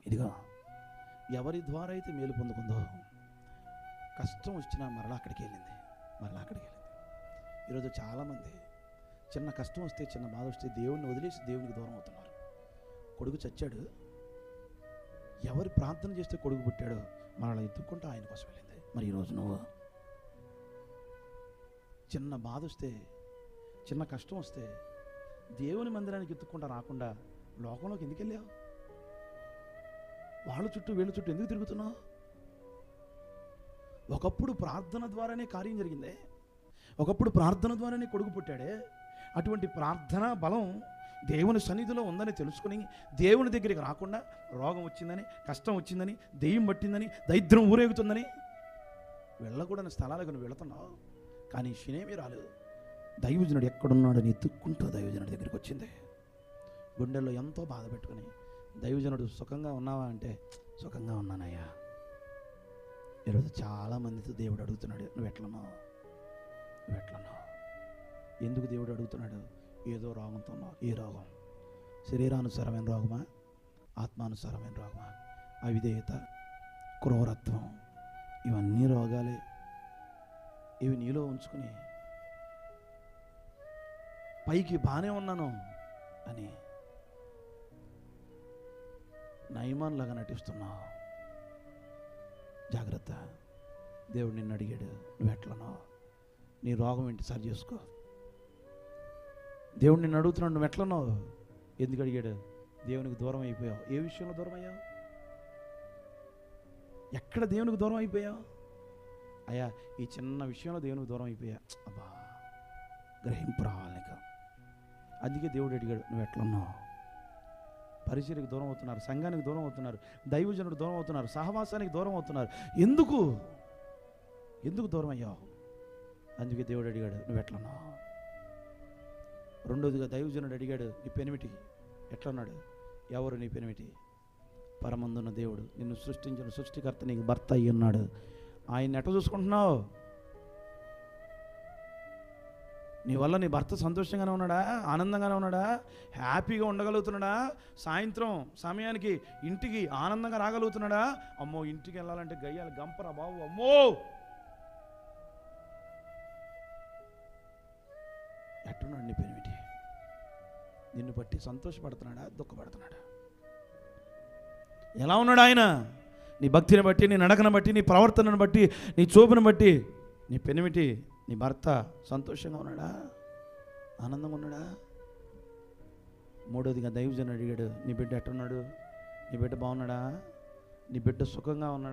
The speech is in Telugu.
ఇదిగో ఎవరి ద్వారా అయితే మేలు పొందుకుందో కష్టం వచ్చినా మరలా అక్కడికి వెళ్ళింది. ఈరోజు చాలామంది చిన్న కష్టం వస్తే, చిన్న బాధ వస్తే దేవుణ్ణి వదిలేసి దేవునికి దూరం అవుతున్నారు. కొడుకు చచ్చాడు, ఎవరు ప్రార్థన చేస్తే కొడుకు పుట్టాడో మరలా ఎత్తుక్కుంటూ ఆయన కోసం వెళ్ళింది. మరి ఈరోజు నువ్వు చిన్న బాధ వస్తే, చిన్న కష్టం వస్తే దేవుని మందిరానికి ఎత్తుక్కుంటా రాకుండా లోకంలోకి ఎందుకు వెళ్ళావు? వాళ్ళ చుట్టూ వీళ్ళ చుట్టూ ఎందుకు తిరుగుతున్నావు? ఒకప్పుడు ప్రార్థన ద్వారానే కార్యం జరిగిందే, ఒకప్పుడు ప్రార్థన ద్వారానే కొడుకు పుట్టాడే. అటువంటి ప్రార్థనా బలం దేవుని సన్నిధిలో ఉందని తెలుసుకుని దేవుని దగ్గరికి రాకుండా రోగం వచ్చిందని, కష్టం వచ్చిందని, దెయ్యం పట్టిందని, దరిద్రం ఊరేగుతుందని వెళ్ళకూడని స్థలాలకు నువ్వు వెళుతున్నావు. కానీ షినేమి రాలేదు. దైవజనుడు ఎక్కడున్నాడని ఎత్తుక్కుంటూ దైవజనుడి దగ్గరికి వచ్చింది. గుండెల్లో ఎంతో బాధ పెట్టుకుని, దైవజనుడు సుఖంగా ఉన్నావా అంటే సుఖంగా ఉన్నానయ్యా. ఈరోజు చాలామందితో దేవుడు అడుగుతున్నాడు, నువ్వు ఎట్లన్నావు? ఎందుకు దేవుడు అడుగుతున్నాడు? ఏదో రోగంతో ఉన్నావు. ఏ రోగం? శరీరానుసారమైన రోగమా? ఆత్మానుసారమైన రోగమా? అవిధేయత, క్రూరత్వం, ఇవన్నీ రోగాలే. ఇవి నీలో ఉంచుకుని పైకి బాగానే ఉన్నాను అని నయమాన్లాగా నటిస్తున్నావు. జాగ్రత్త. దేవుడు నిన్ను అడిగాడు, నువ్వు ఎట్లన్నావు? నీ రోగం ఏంటి? సరి చేసుకో. దేవుడు నిన్ను అడుగుతున్నాడు, నువ్వు ఎట్లన్నావు? ఎందుకు అడిగాడు? దేవునికి దూరం అయిపోయావు. ఏ విషయంలో దూరం అయ్యావు? ఎక్కడ దేవునికి దూరం అయిపోయావు? అయ్యా, ఈ చిన్న విషయంలో దేవునికి దూరం అయిపోయా. అబ్బా, గ్రహింపు రావాలి నీకు. అందుకే దేవుడు అడిగాడు, నువ్వు ఎట్లున్నావు? పరిచర్యకు దూరం అవుతున్నారు, సంఘానికి దూరం అవుతున్నారు, దైవజనుడు దూరం అవుతున్నారు, సహవాసానికి దూరం అవుతున్నారు. ఎందుకు దూరం అయ్యావు? అందుకే దేవుడు అడిగాడు, నువ్వు ఎట్లున్నావు? రెండోదిగా దైవజనుడు అడిగాడు, నీ పెనిమిటి ఎట్లున్నాడు? ఎవరు నీ పెనిమిటి? పరమందున్న దేవుడు, నిన్ను సృష్టించిన సృష్టికర్త నీకు భర్త అయ్యి ఉన్నాడు. ఆయన ఎట్లా చూసుకుంటున్నావు? నీ వల్ల నీ భర్త సంతోషంగానే ఉన్నాడా? ఆనందంగానే ఉన్నాడా? హ్యాపీగా ఉండగలుగుతున్నాడా? సాయంత్రం సమయానికి ఇంటికి ఆనందంగా రాగలుగుతున్నాడా? అమ్మో, ఇంటికి వెళ్ళాలంటే గయ్యాలి గంపరా బాబు, అమ్మో. ఎట్టున్నాడు నీ పెనిమిటి? నిన్ను బట్టి సంతోషపడుతున్నాడా? దుఃఖపడుతున్నాడా? ఎలా ఉన్నాడు ఆయన? నీ భక్తిని బట్టి, నీ నడకను బట్టి, నీ ప్రవర్తనను బట్టి, నీ చూపును బట్టి నీ పెనిమిటి, నీ భర్త సంతోషంగా ఉన్నాడా? ఆనందంగా ఉన్నాడా? మూడోదిగా దైవజనుడు అడిగాడు, నీ బిడ్డ ఎట్టున్నాడు? నీ బిడ్డ బాగున్నాడా? నీ బిడ్డ సుఖంగా ఉన్నాడా?